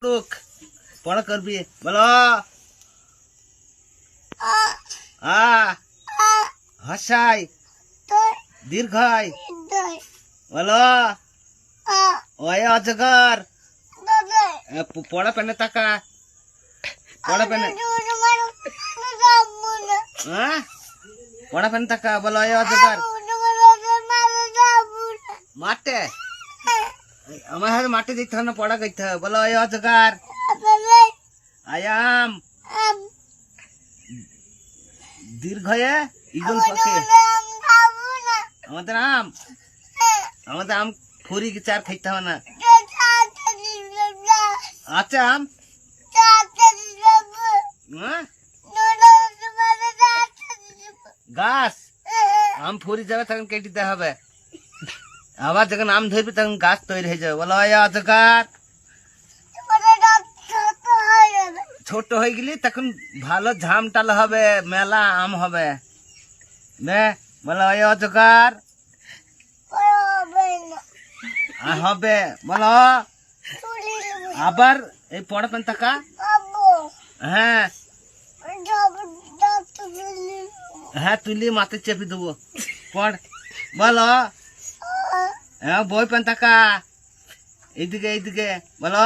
টুক পড়া করবি বলো আ হাসাই দীর্ঘাই বলো ওয়ে অজগর পড়া পেনে তাকা পড়া পেনে পড়া পেনে তাকা বলো ওয়ে অজগর মাঠে আমার হাতে মাঠে দেখতে হবে না পড়া করতে হবে বলো ওই অজগর আয়াম দীর্ঘ ইগল পাকে আমাদের আম ফুরি কি চার খাইতে হবে না আচ্ছা আম গাছ আম ফুরি যাবে তখন কেটে দিতে হবে আবার যখন আম ধরবি তখন গাছ তৈরি হয়ে যাবে বলো ওই অজগর ছোট হয়ে গেলি তখন ভালো ঝামটাল হবে মেলা আম হবে বলো ওই অজগর হবে বলো আবার এই পড়া পেন টাকা হ্যাঁ হ্যাঁ তুলি মাথায় চেপে দেবো পড় বলো বই পেন টাকা এইদিকে বলো